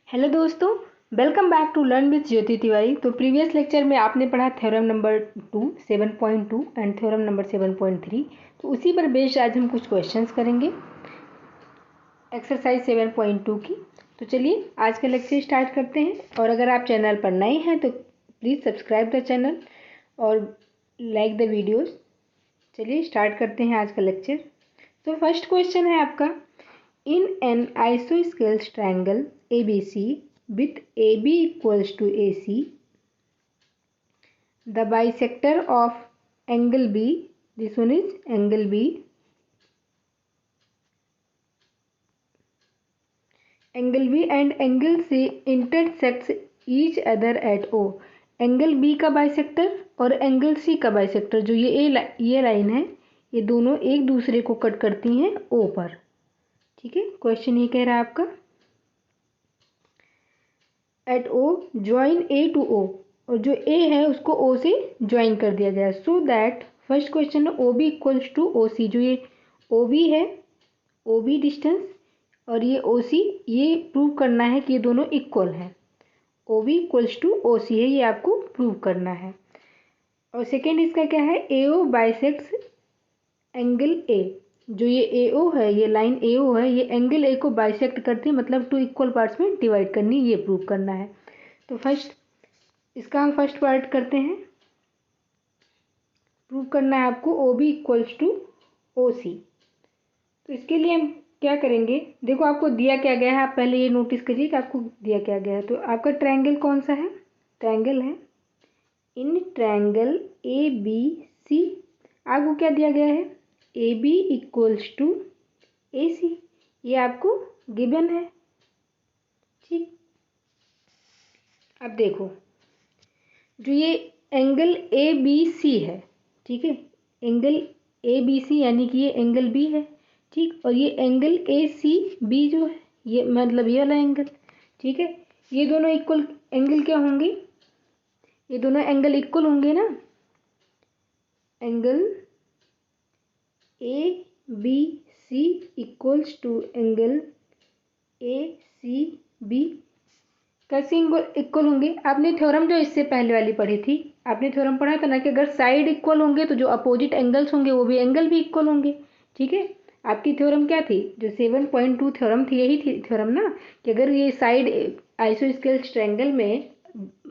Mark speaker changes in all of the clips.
Speaker 1: Hello दोस्तों, welcome back to learn with Jyoti Tiwari. तो previous lecture में आपने पढ़ा theorem number 2 7.2 and theorem number 7.3। तो उसी पर बेस्ड आज हम कुछ क्वेश्चंस करेंगे एक्सरसाइज 7.2 की। तो चलिए आज का लेक्चर स्टार्ट करते हैं। और अगर आप चैनल पर नए हैं तो प्लीज़ सब्सक्राइब द चैनल और लाइक द वीडियोज़। चलिए स्टार्ट करते हैं आज का लेक्चर। तो फर्स्ट क्वेश्चन है आपका, in an isosceles triangle ABC with AB equals to AC, the bisector of angle B, this one is angle B, and angle C intersects each other at O। Angle B का bisector और angle C का bisector, जो ये line है, ये दोनों एक दूसरे को कट करती हैं O पर। ठीक है, क्वेश्चन ये कह रहा है आपका एट ओ ज्वाइन ए टू ओ, और जो ए है उसको ओ से ज्वाइन कर दिया जाए। सो दैट फर्स्ट क्वेश्चन है O B equals to O C, जो ये ओ बी है, ओ बी डिस्टेंस, और ये ओ सी, ये प्रूव करना है कि ये दोनों इक्वल हैं। O B equals to O C है, ये आपको प्रूव करना है। और सेकेंड इसका क्या है, A O bisects angle A, जो ये ए ओ है, ये लाइन ए ओ है, ये एंगल ए को बाइसेक्ट करती है, मतलब टू इक्वल पार्ट्स में डिवाइड करनी, ये प्रूव करना है। तो फर्स्ट इसका हम फर्स्ट पार्ट करते हैं। प्रूव करना है आपको O B equals to O C. तो इसके लिए हम क्या करेंगे, देखो आपको दिया क्या गया है, आप पहले ये नोटिस करिए कि आपको दिया क्या गया है। तो आपका ट्रायंगल कौन सा है, ट्रायंगल है इन ट्रायंगल ए बी सी, आपको क्या दिया गया है, A B equals to A C, ये आपको गिवन है। ठीक, अब देखो जो ये एंगल ए बी सी है, ठीक है, एंगल ए बी सी यानी कि ये एंगल बी है। ठीक, और ये एंगल ए सी बी जो है, ये मतलब ये वाला एंगल, ठीक है, ये दोनों इक्वल एंगल क्या होंगे, ये दोनों एंगल इक्वल होंगे ना। Angle A B C equals to angle A C B, कैसे इक्वल होंगे। आपने थ्योरम जो इससे पहले वाली पढ़ी थी, आपने थ्योरम पढ़ा था ना कि अगर साइड इक्वल होंगे तो जो अपोजिट एंगल्स होंगे वो भी एंगल भी इक्वल होंगे। ठीक है, आपकी थ्योरम क्या थी, जो 7.2 थ्योरम थी, यही थी थ्योरम ना, कि अगर ये साइड आइसोस्केल्स ट्रायंगल में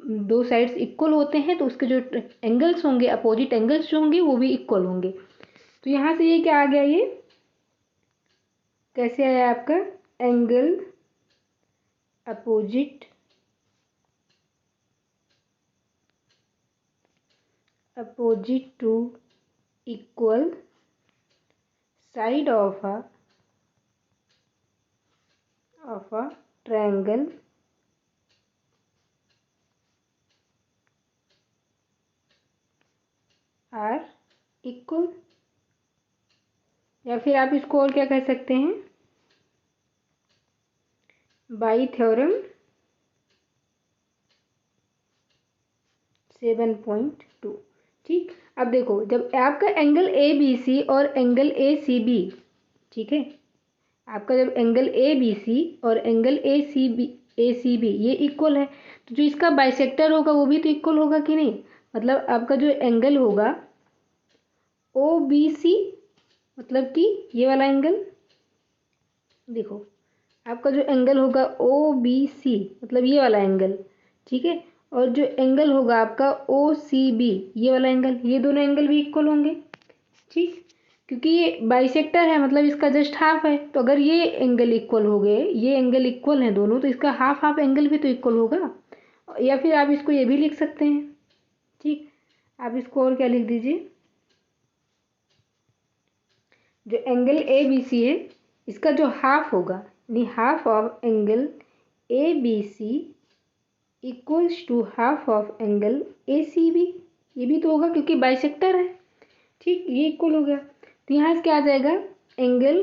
Speaker 1: दो साइड्स इक्वल होते हैं तो उसके जो एंगल्स होंगे, अपोजिट एंगल्स जो होंगे वो भी इक्वल होंगे। तो यहाँ से ये क्या आ गया, ये कैसे आया आपका, angle opposite to equal side of a triangle are equal, या फिर आप इसको और क्या कह सकते हैं, बाई थ्योरम 7.2। ठीक, अब देखो जब आपका एंगल ए बी सी और एंगल ए सी बी, ठीक है, आपका जब एंगल ए बी सी और एंगल ए सी बी ये इक्वल है, तो जो इसका बाइसेक्टर होगा वो भी तो इक्वल होगा कि नहीं। मतलब आपका जो एंगल होगा ओ बी सी, मतलब कि ये वाला एंगल, देखो आपका जो एंगल होगा ओ बी सी मतलब ये वाला एंगल, ठीक है, और जो एंगल होगा आपका ओ सी बी ये वाला एंगल, ये दोनों एंगल भी इक्वल होंगे। ठीक, क्योंकि ये बाइसेक्टर है, मतलब इसका जस्ट हाफ है, तो अगर ये एंगल इक्वल हो गए, ये एंगल इक्वल हैं दोनों, तो इसका हाफ हाफ एंगल भी तो इक्वल होगा। या फिर आप इसको ये भी लिख सकते हैं। ठीक, आप इसको और क्या लिख दीजिए, जो एंगल ए बी सी है इसका जो हाफ होगा, यानी half of angle A B C equals to half of angle A C B, ये भी तो होगा क्योंकि बाइसेक्टर है। ठीक, ये इक्वल हो गया, तो यहाँ से क्या आ जाएगा, एंगल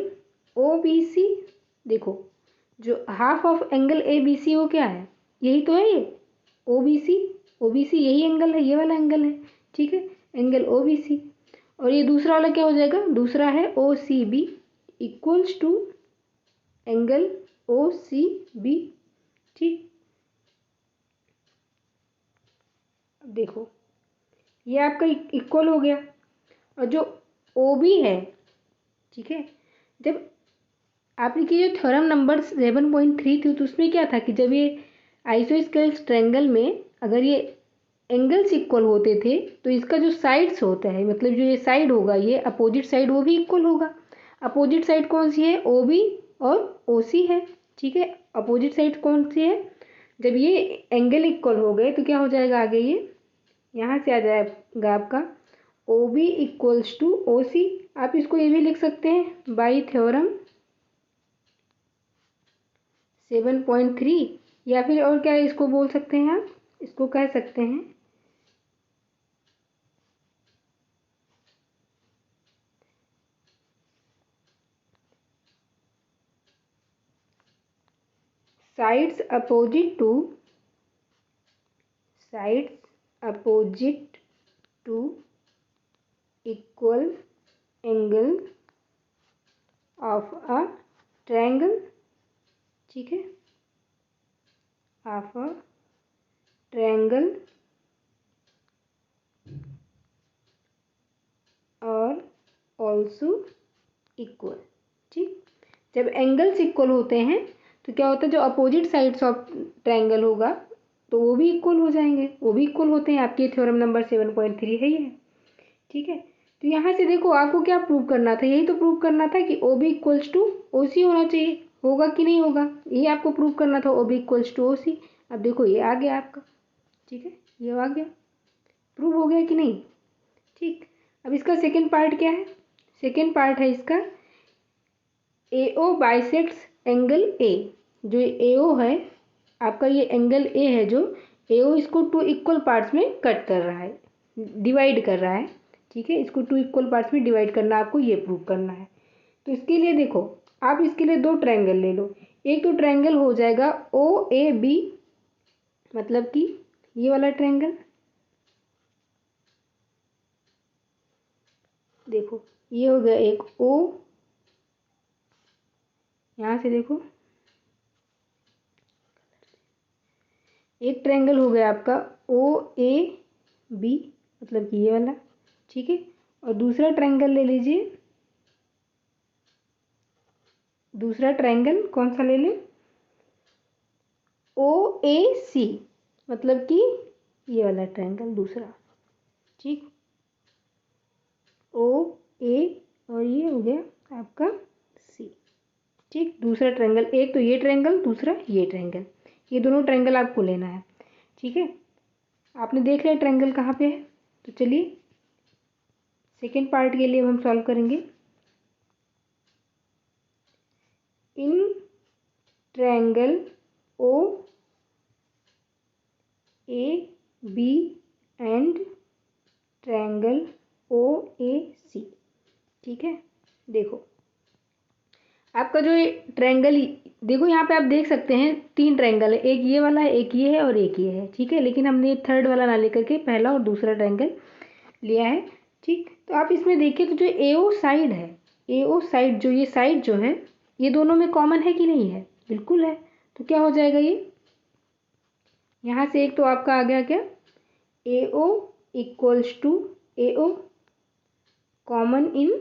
Speaker 1: ओ बी सी, देखो जो half of angle A B C वो क्या है, यही तो है, ये ओ बी सी यही एंगल है, ये वाला एंगल है। ठीक है, एंगल ओ बी सी, और ये दूसरा वाला क्या हो जाएगा, दूसरा है O C B equals to angle O C B. ठीक, आपका इक्वल हो गया। और जो ओ बी है, ठीक है, जब आपने की जो थ्योरम नंबर 7.3 थी तो उसमें क्या था कि जब ये आइसोस्केल्स ट्रायंगल में अगर ये एंगल्स इक्वल होते थे तो इसका जो साइड्स होता है, मतलब जो ये साइड होगा, ये अपोजिट साइड वो भी इक्वल होगा। अपोजिट साइड कौन सी है? ओ बी और ओ सी है, ठीक है। अपोजिट साइड कौन सी है? जब ये एंगल इक्वल हो गए तो क्या हो जाएगा आगे, ये यहाँ से आ जाएगा आपका O B equals to O C. आप इसको ये भी लिख सकते हैं बाई थ्योरम 7.3, या फिर और क्या इसको बोल सकते हैं आप, इसको कह सकते हैं sides opposite to equal angle of a triangle, ठीक है, of a triangle और also equal, ठीक। जब एंगल्स इक्वल होते हैं तो क्या होता है, जो अपोजिट साइड्स ऑफ ट्रायंगल होगा तो वो भी इक्वल हो जाएंगे, वो भी इक्वल होते हैं। आपकी थ्योरम नंबर 7.3 है ये, ठीक है। तो यहाँ से देखो आपको क्या प्रूव करना था, यही तो प्रूव करना था कि O B equals to O C होना चाहिए, होगा कि नहीं होगा, ये आपको प्रूव करना था, O B equals to O C. अब देखो ये आ गया आपका, ठीक है, ये आ गया, प्रूव हो गया कि नहीं, ठीक। अब इसका सेकेंड पार्ट क्या है? सेकेंड पार्ट है इसका ए ओ बाइसेक्ट्स एंगल ए। जो ए ओ है आपका, ये एंगल ए है, जो ए ओ इसको टू इक्वल पार्ट्स में कट कर रहा है, डिवाइड कर रहा है, ठीक है। इसको टू इक्वल पार्ट्स में डिवाइड करना, आपको ये प्रूव करना है। तो इसके लिए देखो, आप इसके लिए दो ट्रायंगल ले लो। एक तो ट्रायंगल हो जाएगा ओ ए बी, मतलब कि ये वाला ट्रायंगल, देखो ये हो गया एक ओ, यहाँ से देखो एक ट्रायंगल हो गया आपका ओ ए बी, मतलब कि ये वाला, ठीक है। और दूसरा ट्रायंगल ले लीजिए, दूसरा ट्रायंगल कौन सा ले लें? ओ ए सी, मतलब कि ये वाला ट्रायंगल दूसरा, ठीक। ओ ए और ये हो गया आपका सी, ठीक। दूसरा ट्रायंगल, एक तो ये ट्रायंगल, दूसरा ये ट्रायंगल, ये दोनों ट्रायंगल आपको लेना है, ठीक है। आपने देख लिया ट्रायंगल कहाँ पे है, तो चलिए सेकेंड पार्ट के लिए हम सॉल्व करेंगे। In triangle O A B and triangle O A C, ठीक है। देखो आपका जो ये ट्रायंगल, देखो यहाँ पे आप देख सकते हैं तीन ट्रायंगल है, एक ये वाला है, एक ये है और एक ये है, ठीक है। लेकिन हमने थर्ड वाला ना लेकर के पहला और दूसरा ट्रायंगल लिया है, ठीक। तो आप इसमें देखिए तो जो ए ओ साइड है, ए ओ साइड, जो ये साइड जो है, ये दोनों में कॉमन है कि नहीं है? बिल्कुल है। तो क्या हो जाएगा ये, यहाँ से एक तो आपका आ गया क्या, A O equals to A O common in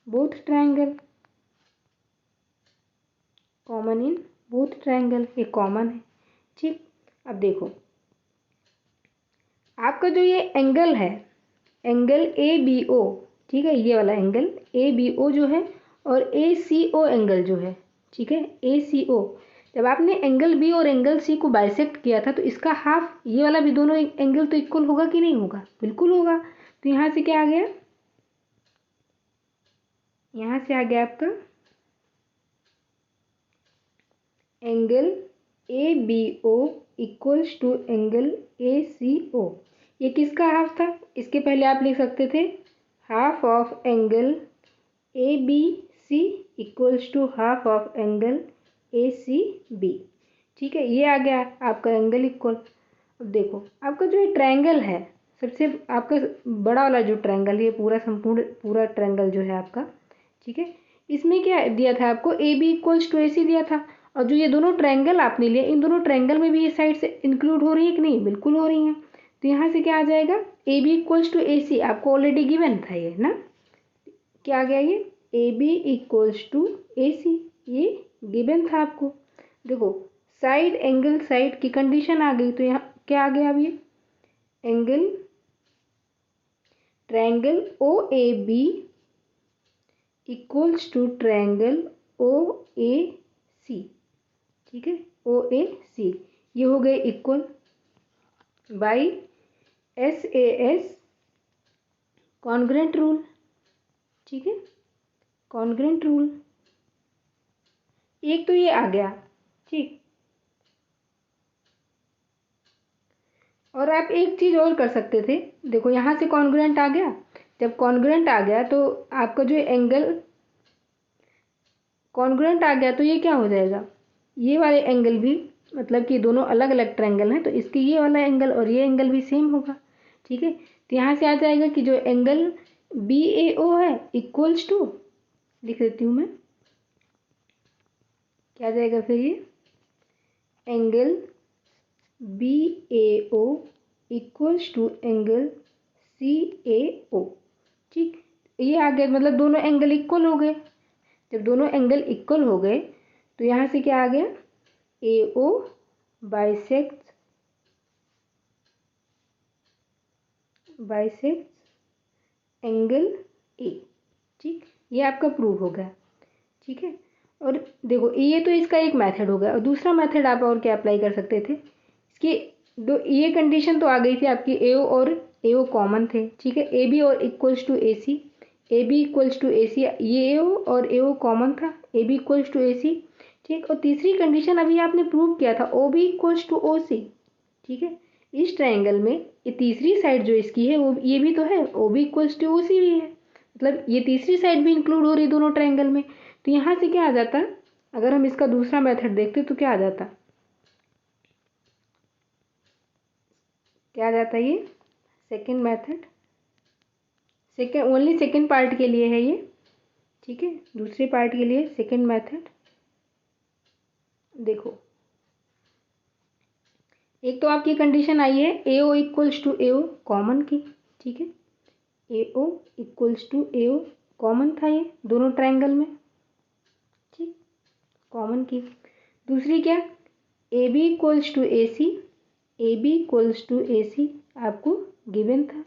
Speaker 1: both triangle, common in both triangle, ये कॉमन है, ठीक। अब देखो आपका जो ये एंगल है, एंगल ए बी ओ, ठीक है, ये वाला एंगल ए बी ओ जो है, और ए सी ओ एंगल जो है, ठीक है, ए सी ओ, जब आपने एंगल बी और एंगल सी को बाइसेक्ट किया था तो इसका हाफ, ये वाला भी दोनों एंगल तो इक्वल होगा कि नहीं होगा? बिल्कुल होगा। तो यहाँ से क्या आ गया, यहाँ से आ गया आपका angle A B O equals to angle A C O. ये किसका हाफ था? इसके पहले आप लिख सकते थे half of angle A B C equals to half of angle A C B, ठीक है। ये आ गया आपका एंगल इक्वल। अब देखो आपका जो ये ट्रायंगल है, सबसे आपका बड़ा वाला जो ट्रायंगल है, पूरा संपूर्ण पूरा ट्रायंगल जो है आपका, ठीक है, इसमें क्या दिया था आपको, A B equals to A C दिया था। और जो ये दोनों ट्रायंगल आपने लिए, इन दोनों ट्रायंगल में भी ये साइड से इंक्लूड हो रही है कि नहीं? बिल्कुल हो रही हैं। तो यहाँ से क्या आ जाएगा, ए B equals to A C, आपको ऑलरेडी गिवन था ये ना, क्या आ गया ये, A B equals to A C, ये गिवन था आपको। देखो साइड एंगल साइड की कंडीशन आ गई, तो यहाँ क्या आ गया अब ये, angle triangle O A B equals to triangle O A C, ठीक है, ओ ए सी, ये हो गए equal by S A S congruent rule, ठीक है, कॉन्ग्रेंट रूल, एक तो ये आ गया, ठीक। और आप एक चीज़ और कर सकते थे, देखो यहाँ से कॉन्ग्रेंट आ गया, जब कॉन्ग्रेंट आ गया तो आपका जो एंगल कॉन्ग्रेंट आ गया तो ये क्या हो जाएगा, ये वाले एंगल भी, मतलब कि दोनों अलग अलग ट्रायंगल हैं तो इसकी ये वाला एंगल और ये एंगल भी सेम होगा, ठीक है। तो यहाँ से आ जाएगा कि जो एंगल बी ए ओ है इक्वल्स टू, लिख देती हूँ मैं, क्या आ जाएगा फिर ये, angle B A O equals to angle C A O, ठीक। ये आ गया, मतलब दोनों एंगल इक्वल हो गए, जब दोनों एंगल इक्वल हो गए तो यहाँ से क्या आ गया, ए ओ बाइसेक्ट एंगल ए, ठीक, ये आपका प्रूव हो गया, ठीक है। और देखो ये तो इसका एक मेथड हो गया, और दूसरा मेथड आप और क्या अप्लाई कर सकते थे, इसकी दो ये कंडीशन तो आ गई थी आपकी, ए ओ और ए ओ कॉमन थे, ठीक है, ए बी और equals to A C, A B equals to A C, ये ए ओ और ए ओ कॉमन था, A B equals to A C, ठीक। और तीसरी कंडीशन अभी आपने प्रूव किया था, O B equals to O C, ठीक है। इस ट्रायंगल में ये तीसरी साइड जो इसकी है वो ये भी तो है, O B equals to O C भी है, मतलब ये तीसरी साइड भी इंक्लूड हो रही दोनों ट्रायंगल में। तो यहाँ से क्या आ जाता, अगर हम इसका दूसरा मेथड देखते तो क्या आ जाता, क्या आ जाता ये second method, second only second part के लिए है ये, ठीक है, दूसरे पार्ट के लिए सेकेंड मेथड। देखो एक तो आपकी कंडीशन आई है A O equals to A O common की, ठीक है, A O equals to A O common था ये दोनों ट्रायंगल में, ठीक, कॉमन की। दूसरी क्या, A B equals to A C, A B equals to A C आपको गिवन था।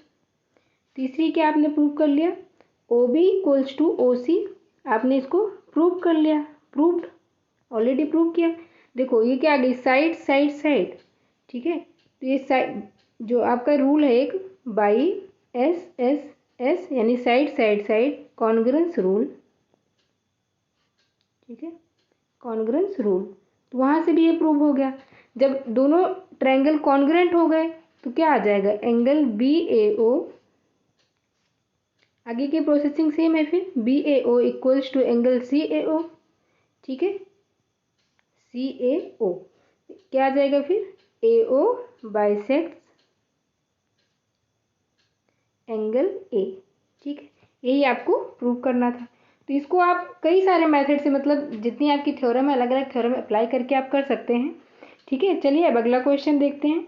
Speaker 1: तीसरी क्या आपने प्रूव कर लिया, O B equals to O C, आपने इसको प्रूव कर लिया, प्रूव्ड, ऑलरेडी प्रूव किया। देखो ये क्या आ गई, साइड साइड साइड, ठीक है। तो ये साइड जो आपका रूल है एक, बाई एस एस एस यानी side side side congruence rule, ठीक है, कॉन्ग्रेंस रूल, तो वहाँ से भी ये प्रूव हो गया। जब दोनों ट्रायंगल कॉन्ग्रेंट हो गए तो क्या आ जाएगा, एंगल बी ए ओ, आगे की प्रोसेसिंग सेम है, फिर B A O equals to angle C A O, ठीक है, सी ए ओ, क्या आ जाएगा फिर, ए ओ बाइसेक्ट एंगल ए, ठीक है, यही आपको प्रूव करना था। तो इसको आप कई सारे मेथड से, मतलब जितनी आपकी थ्योरम है अलग अलग थ्योरम अप्लाई करके आप कर सकते हैं, ठीक है। चलिए अब अगला क्वेश्चन देखते हैं,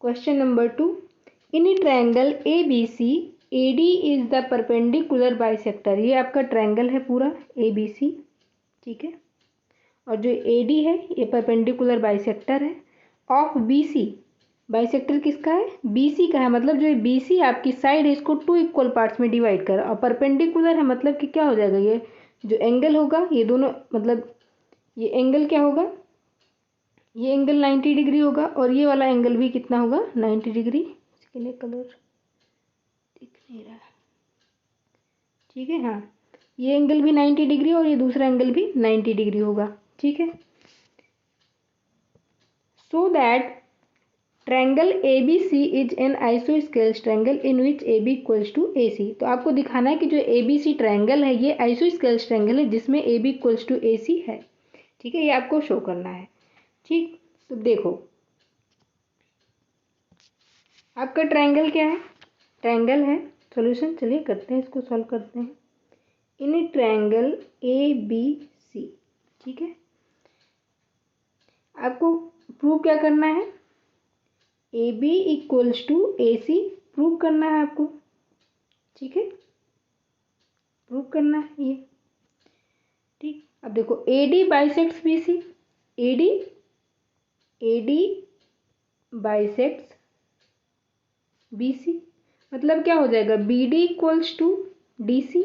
Speaker 1: question number 2, in a triangle A B C A D is the perpendicular bisector, ये आपका ट्रायंगल है पूरा ए बी सी, ठीक है, और जो ए डी है ये परपेंडिकुलर बाइसेक्टर है ऑफ बी सी, बाइसेक्टर किसका है, बी सी का है, मतलब जो बी सी आपकी साइड है इसको टू इक्वल पार्ट्स में डिवाइड कर, और परपेंडिकुलर है मतलब कि क्या हो जाएगा, ये जो एंगल होगा ये दोनों, मतलब ये एंगल क्या होगा, ये एंगल 90 डिग्री होगा, और ये वाला एंगल भी कितना होगा 90 डिग्री, इसके लिए कलर दिख नहीं रहा, ठीक है, हाँ, ये एंगल भी 90 डिग्री और ये दूसरा एंगल भी 90 डिग्री होगा, ठीक है। So that triangle A B C is an isosceles triangle in which A B equals to A C, तो आपको दिखाना है कि जो ए बी सी ट्रायंगल है ये आइसोस्केल्स ट्रायंगल है जिसमें ए बी इक्वल्स टू ए सी है, ठीक है, ये आपको शो करना है, ठीक। तो देखो आपका ट्रायंगल क्या है, ट्रायंगल है, सॉल्यूशन चलिए करते हैं, इसको सॉल्व करते हैं। इन ए ट्रायंगल ए बी सी, ठीक है, आपको प्रूव क्या करना है, A B equals to A C prove करना है आपको, ठीक है, प्रूव करना है ये, ठीक। अब देखो A D bisects B C, A D bisects B C, मतलब क्या हो जाएगा, B D equals to D C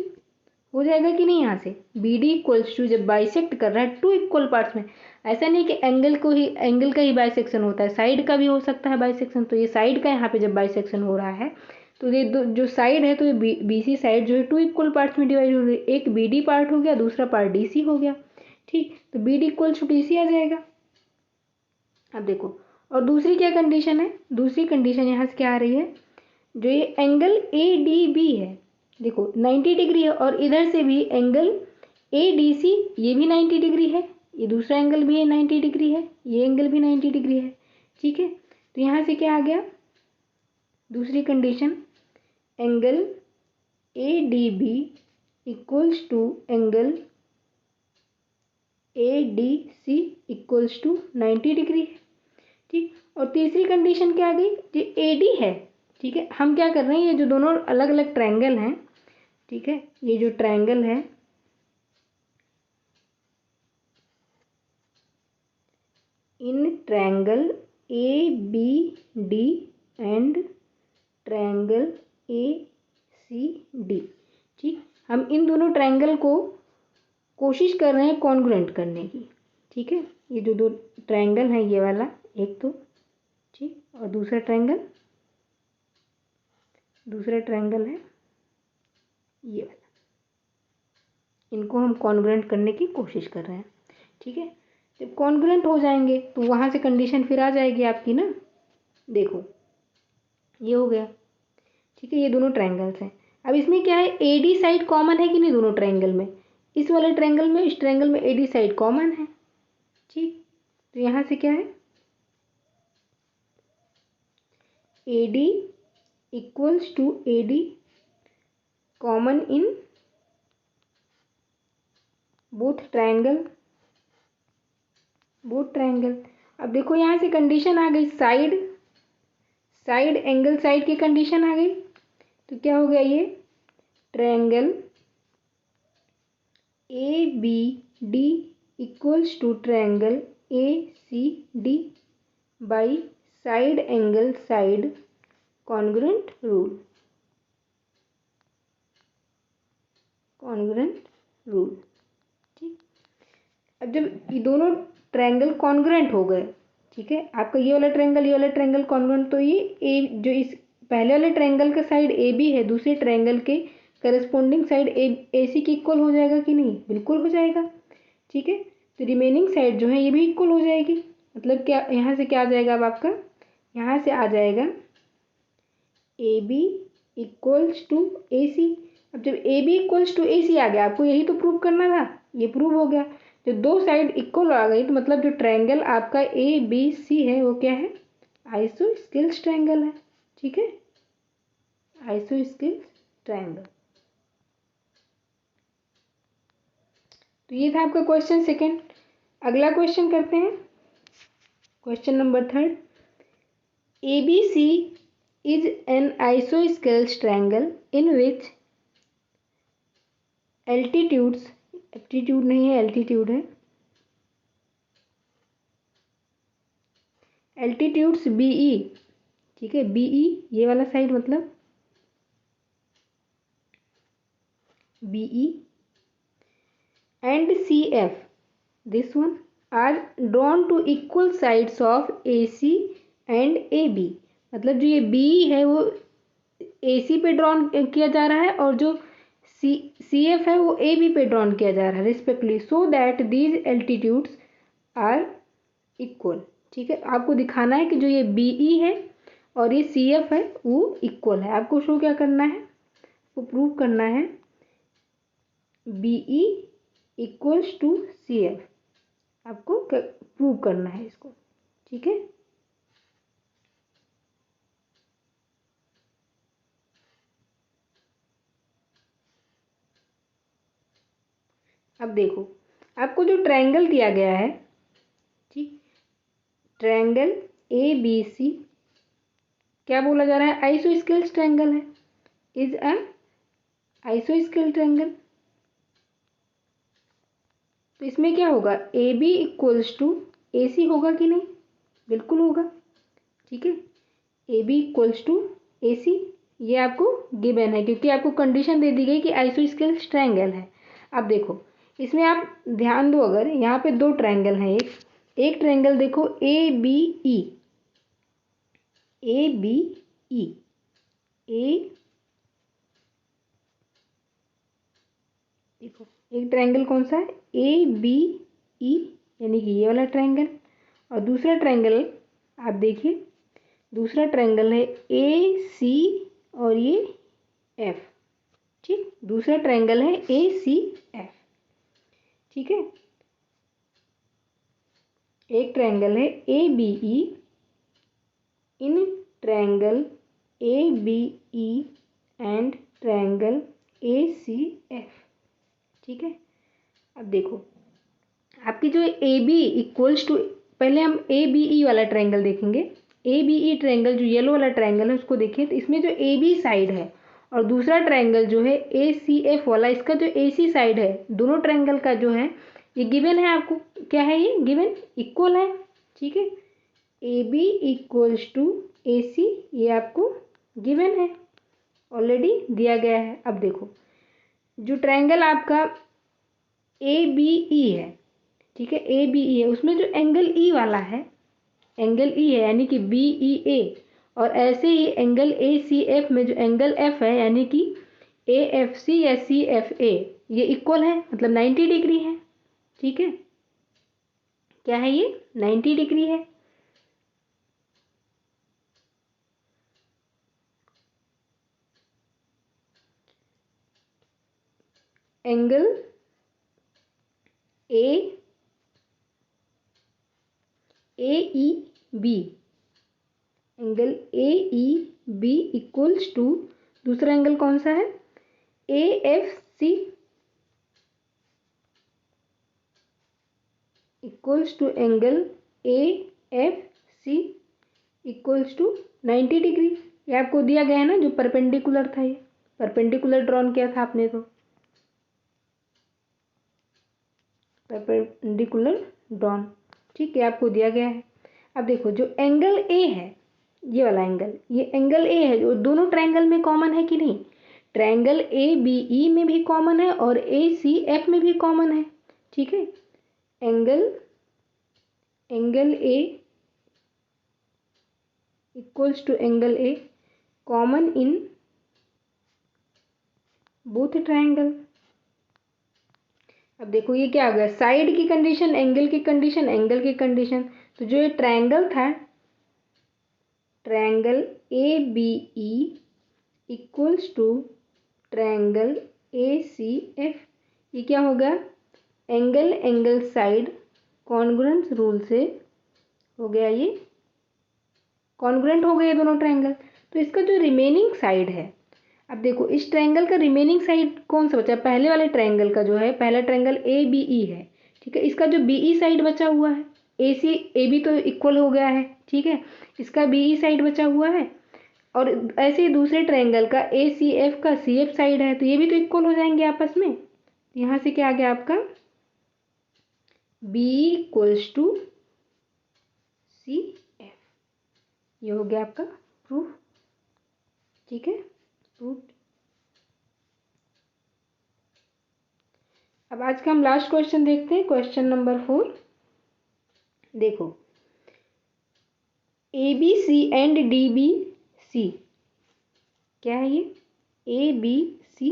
Speaker 1: हो जाएगा कि नहीं। यहाँ से बी डी इक्वल्स टू, जब बाइसेक्ट कर रहा है टू इक्वल पार्ट्स में, ऐसा नहीं कि एंगल का ही बाइसेक्शन होता है, साइड का भी हो सकता है बाइसेक्शन। तो ये साइड का यहाँ पे जब बाइसेक्शन हो रहा है तो ये जो साइड है, तो ये बी सी साइड जो है टू इक्वल पार्ट्स में डिवाइड हो रही है, एक बी डी पार्ट हो गया, दूसरा पार्ट डी सी हो गया, ठीक। तो B D equals to D C आ जाएगा। अब देखो, और दूसरी क्या कंडीशन है, दूसरी कंडीशन यहाँ से क्या आ रही है, जो ये एंगल ए डी बी है, देखो 90 डिग्री है, और इधर से भी एंगल ए डी सी ये भी 90 डिग्री है, ये दूसरा एंगल भी 90 डिग्री है, ये एंगल भी 90 डिग्री है, ठीक है। तो यहाँ से क्या आ गया, दूसरी condition, angle A D B equals to angle A D C equals to 90 degree है, ठीक। और तीसरी कंडीशन क्या आ गई, जो ए डी है, ठीक है, हम क्या कर रहे हैं, ये जो दोनों अलग अलग ट्रायंगल हैं, ठीक है, ये जो ट्रायंगल है, in triangle A B D and triangle A C D, ठीक, हम इन दोनों ट्रायंगल को कोशिश कर रहे हैं कॉन्ग्रुएंट करने की, ठीक है। ये जो दो ट्रायंगल है, ये वाला एक तो, ठीक, और दूसरा ट्रायंगल है ये वाला, इनको हम कॉन्ग्रुएंट करने की कोशिश कर रहे हैं, ठीक है। जब कॉन्ग्रुएंट हो जाएंगे तो वहाँ से कंडीशन फिर आ जाएगी आपकी ना, देखो ये हो गया, ठीक है, ये दोनों ट्रायंगल्स हैं। अब इसमें क्या है, ए डी साइड कॉमन है कि नहीं दोनों ट्रायंगल में, इस वाले ट्रायंगल में, इस ट्रायंगल में ए डी साइड कॉमन है, ठीक। तो यहाँ से क्या है, A D equals to A D common in both triangle. अब देखो यहाँ से कंडीशन आ गई, साइड एंगल साइड की कंडीशन आ गई, तो क्या हो गया, ये triangle A B D equals to triangle A C D by side angle side congruent rule, ठीक। अब जब ये दोनों ट्रायंगल कॉन्ग्रुएंट हो गए, ठीक है, आपका ये वाला ट्रायंगल कॉन्ग्रुएंट, तो ये ए जो इस पहले वाले ट्रायंगल का साइड ए बी है, दूसरे ट्रायंगल के करस्पॉन्डिंग साइड ए सी की इक्वल हो जाएगा कि नहीं, बिल्कुल हो जाएगा, ठीक है। तो रिमेनिंग साइड जो है ये भी इक्वल हो जाएगी, मतलब क्या, यहाँ से क्या आ जाएगा, अब आपका यहाँ से आ जाएगा ए बी इक्वल्स टू ए सी। अब जब ए बी इक्वल्स टू ए सी आ गया, आपको यही तो प्रूव करना था, ये प्रूव हो गया। जब दो साइड इक्वल आ गई तो मतलब जो ट्रायंगल आपका ए बी सी है वो क्या है, आइसोस्केल्स ट्रायंगल है, ठीक है, आइसोस्केल्स ट्रायंगल। तो ये था आपका क्वेश्चन सेकंड। अगला क्वेश्चन करते हैं, question number third, A B C is an isosceles triangle in which altitude नहीं है, एल्टीट्यूड है, एल्टीट्यूड्स बी ई, ठीक है, बी ई ये वाला साइड मतलब B E and C F, this one are drawn to equal sides of A C and A B, मतलब जो ये बी है वो ए सी पे ड्रॉन किया जा रहा है, और जो सी एफ है वो ए बी पे ड्रॉन किया जा रहा है respectively, so that these altitudes are equal, ठीक है। आपको दिखाना है कि जो ये बी ई है और ये सी एफ है वो इक्वल है, आपको शो क्या करना है, वो प्रूव करना है B E equals to C F, आपको प्रूव करना है इसको, ठीक है। अब देखो, आपको जो ट्रायंगल दिया गया है, ठीक, ट्रायंगल ए बी सी क्या बोला जा रहा है? आइसोस्केल्स ट्रायंगल है, इज अ आइसोस्केल ट्रायंगल। तो इसमें क्या होगा? ए बी इक्वल्स टू ए सी होगा कि नहीं? बिल्कुल होगा। ठीक है, A B equals to A C, ये आपको गिवन है क्योंकि आपको कंडीशन दे दी गई कि आइसोस्केल्स ट्रायंगल है। अब देखो इसमें आप ध्यान दो, अगर यहाँ पे दो ट्रायंगल हैं, एक ट्रायंगल देखो A B E, A B ई, ए देखो एक ट्रायंगल कौन सा है? ए बी ई, यानी कि ये वाला ट्रायंगल। और दूसरा ट्रायंगल आप देखिए, दूसरा ट्रायंगल है ए सी और ये एफ। ठीक, दूसरा ट्रायंगल है ए सी एफ। ठीक है, एक ट्रायंगल है A B E, in triangle A B E and triangle A C F. ठीक है, अब देखो आपकी जो ए बी इक्वल्स टू, पहले हम ए बी ई वाला ट्रायंगल देखेंगे। ए बी ई ट्रायंगल जो येलो वाला ट्रायंगल है उसको देखिए, तो इसमें जो ए बी साइड है और दूसरा ट्रायंगल जो है ए सी एफ वाला, इसका जो ए सी साइड है, दोनों ट्रायंगल का जो है ये गिवन है आपको। क्या है ये? गिवन, इक्वल है। ठीक है, A B equals to A C, ये आपको गिवन है, ऑलरेडी दिया गया है। अब देखो जो ट्रायंगल आपका ए बी ई है, ठीक है, ए बी ई है, उसमें जो एंगल ई वाला है, एंगल ई है यानी कि बी ई ए, और ऐसे ही एंगल ए सी एफ में जो एंगल एफ है यानी कि ए एफ सी या सी एफ ए, ये इक्वल है, मतलब 90 डिग्री है। ठीक है, क्या है ये? 90 डिग्री है। Angle A E B, angle A E B equals to, दूसरा एंगल कौन सा है? A F C equals to angle A F C equals to 90 degree. ये आपको दिया गया है ना, जो परपेंडिकुलर था, ये परपेंडिकुलर ड्रॉन किया था आपने, तो परपेंडिकुलर ड्रॉन। ठीक है, आपको दिया गया है। अब देखो जो एंगल ए है, ये वाला एंगल, ये एंगल ए है जो दोनों ट्रायंगल में कॉमन है कि नहीं? ट्रायंगल ए बी ई में भी कॉमन है और ए सी एफ में भी कॉमन है। ठीक है, angle angle A equals to angle A common in both triangle. अब देखो ये क्या हो गया? साइड की कंडीशन, एंगल की कंडीशन, एंगल की कंडीशन। तो जो ये ट्रायंगल था, triangle A B E equals to triangle A C F, ये क्या हो गया? Angle angle side congruence rule से हो गया, ये कॉन्ग्रुएंट हो गए दोनों ट्रायंगल। तो इसका जो रिमेनिंग साइड है, अब देखो इस ट्रायंगल का रिमेनिंग साइड कौन सा बचा? पहले वाले ट्रायंगल का जो है, पहला ट्रायंगल ए बी ई है, ठीक है, इसका जो बी ई साइड बचा हुआ है, ए सी ए बी तो इक्वल हो गया है, ठीक है, इसका बी ई साइड बचा हुआ है, और ऐसे ही दूसरे ट्रायंगल का ए सी एफ का सी एफ साइड है, तो ये भी तो इक्वल हो जाएंगे आपस में। यहाँ से क्या आ गया आपका? B equals to C F, ये हो गया आपका प्रूफ। ठीक है, प्रूफ। अब आज का हम लास्ट क्वेश्चन देखते हैं, क्वेश्चन नंबर 4। देखो A B C and D B C, क्या है ये? A B C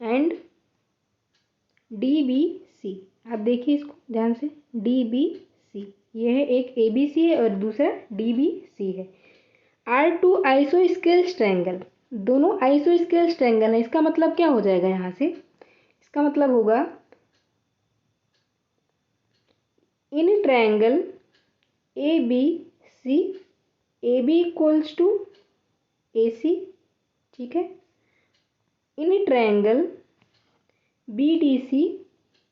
Speaker 1: and D B C, आप देखिए इसको ध्यान से, डी बी सी, ये है एक ए बी सी है और दूसरा डी बी सी है। आर टू आइसोस्केल्स ट्रायंगल, दोनों आइसोस्केल्स ट्रायंगल है। इसका मतलब क्या हो जाएगा यहाँ से? इसका मतलब होगा in triangle A B C, A B equals to A C, ठीक है, in triangle B D C,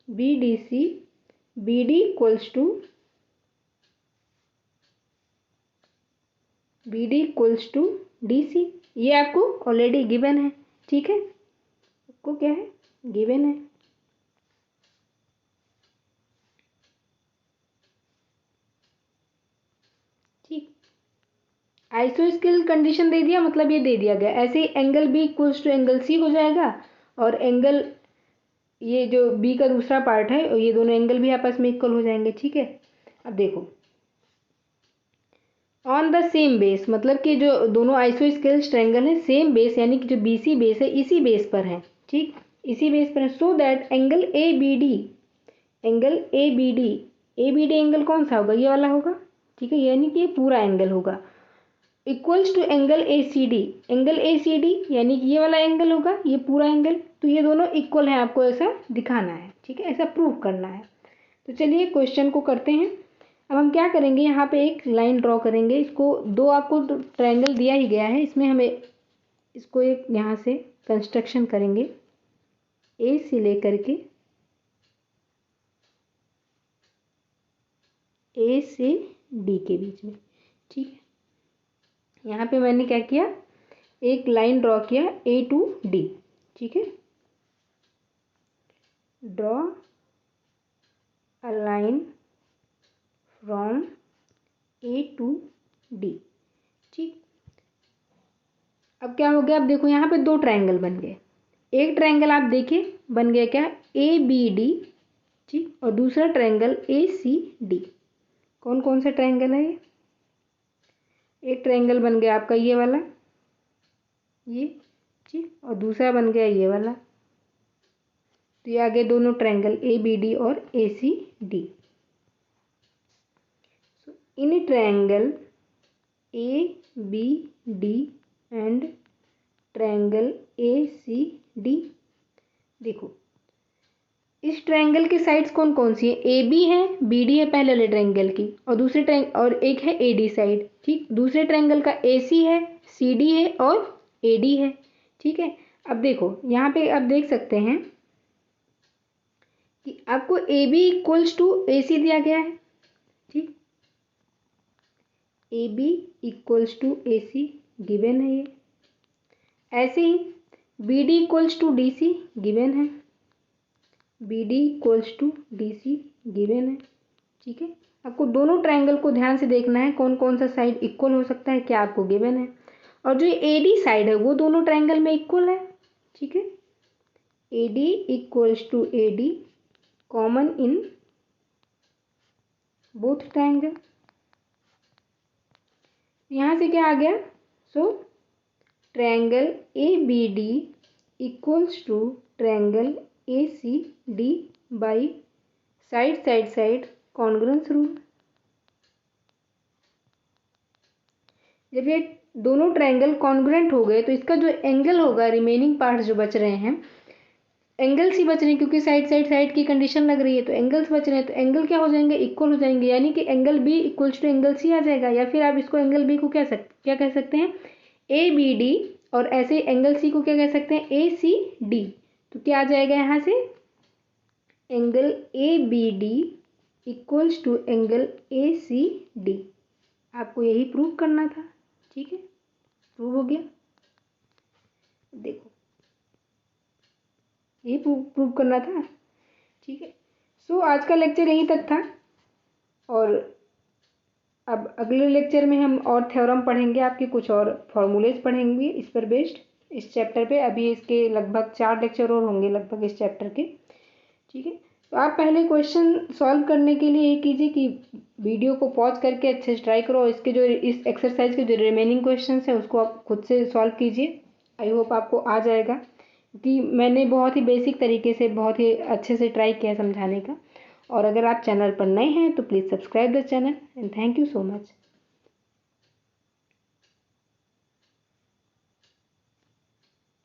Speaker 1: B D C, B D equals to B D equals to D C, ये आपको ऑलरेडी गिवन है, ठीक है, आपको क्या है, गिवन है। ठीक, आइसोस्केल कंडीशन दे दिया, मतलब ये दे दिया गया, ऐसे ही angle B equals to angle C हो जाएगा, और एंगल ये जो बी का दूसरा पार्ट है, ये दोनों एंगल भी आपस में इक्वल हो जाएंगे, ठीक है। अब देखो, ऑन द सेम बेस, मतलब कि जो दोनों आइसोस्केल्स ट्रायंगल है सेम बेस, यानी कि जो बी सी बेस है इसी बेस पर है, ठीक, इसी बेस पर है, so that angle A B D, angle A B D, A B D angle कौन सा होगा, ये वाला होगा, ठीक है, यानी कि ये पूरा एंगल होगा, equals to angle A C D, angle A C D यानी कि ये वाला एंगल होगा, ये पूरा एंगल, तो ये दोनों इक्वल है, आपको ऐसा दिखाना है, ठीक है, ऐसा प्रूव करना है। तो चलिए क्वेश्चन को करते हैं। अब हम क्या करेंगे, यहाँ पे एक लाइन ड्रॉ करेंगे, इसको दो आपको ट्रायंगल दिया ही गया है, इसमें हमें इसको एक यहाँ से कंस्ट्रक्शन करेंगे, ए से लेकर के ए से डी के बीच में, ठीक है। यहाँ पे मैंने क्या किया, एक लाइन ड्रॉ किया ए टू डी, ठीक है, draw a line from A to D, ठीक। अब क्या हो गया, अब देखो यहाँ पे दो ट्रायंगल बन गए, एक ट्रायंगल आप देखिए बन गया क्या, ए बी डी, ठीक, और दूसरा ट्रायंगल ए सी डी। कौन कौन सा ट्रायंगल है ये, एक ट्रायंगल बन गया आपका ये वाला, ये, ठीक, और दूसरा बन गया ये वाला, तो ये आगे दोनों ट्रायंगल ए बी डी और A C D. In triangle A B D and triangle A C D, देखो इस ट्रायंगल की साइड्स कौन कौन सी है, ए बी है, बी डी है पहले वाले ट्रायंगल की, और दूसरे ट्रायंगल और एक है ए डी साइड, ठीक, दूसरे ट्रायंगल का ए सी है, सी डी है और ए डी है, ठीक है। अब देखो यहाँ पे आप देख सकते हैं कि आपको A B equals to A C दिया गया है, ठीक, A B equals to A C given है ये, ऐसे ही B D equals to D C given है, B D equals to D C given है, ठीक है। आपको दोनों ट्रायंगल को ध्यान से देखना है, कौन कौन सा साइड इक्वल हो सकता है, क्या आपको गिवन है, और जो ए डी साइड है वो दोनों ट्रायंगल में इक्वल है, ठीक है, A D equals to A D common in both triangle. यहाँ से क्या आ गया, so triangle A B D equals to triangle A C D by side side side congruence rule. जब ये दोनों ट्रायंगल कॉन्ग्रुएंट हो गए तो इसका जो एंगल होगा, रिमेनिंग पार्ट्स जो बच रहे हैं, एंगल्स ही बच रहे हैं, क्योंकि साइड साइड साइड की कंडीशन लग रही है, तो एंगल्स बच रहे हैं, तो एंगल क्या हो जाएंगे, इक्वल हो जाएंगे, यानी कि angle B equals to angle C आ जाएगा, या फिर आप इसको एंगल बी को क्या कह सकते हैं, ए बी डी, और ऐसे एंगल सी को क्या कह सकते हैं, ए सी डी। तो क्या आ जाएगा यहाँ से, angle A B D equals to angle A C D. आपको यही प्रूव करना था, ठीक है, प्रूव हो गया। देखो यही प्रूव करना था, ठीक है। सो आज का लेक्चर यहीं तक था, और अब अगले लेक्चर में हम और थ्योरम पढ़ेंगे, आपके कुछ और फॉर्मूलेज पढ़ेंगे इस पर बेस्ड, इस चैप्टर पे। अभी इसके लगभग 4 लेक्चर और होंगे लगभग इस चैप्टर के, ठीक है। तो आप पहले क्वेश्चन सॉल्व करने के लिए ये कीजिए कि वीडियो को पॉज करके अच्छे से ट्राई करो, और इसके जो इस एक्सरसाइज के जो रिमेनिंग क्वेश्चन है उसको आप खुद से सॉल्व कीजिए। आई होप आपको आ जाएगा, क्योंकि मैंने बहुत ही बेसिक तरीके से बहुत ही अच्छे से ट्राई किया समझाने का। और अगर आप चैनल पर नए हैं तो please subscribe the channel, and thank you so much.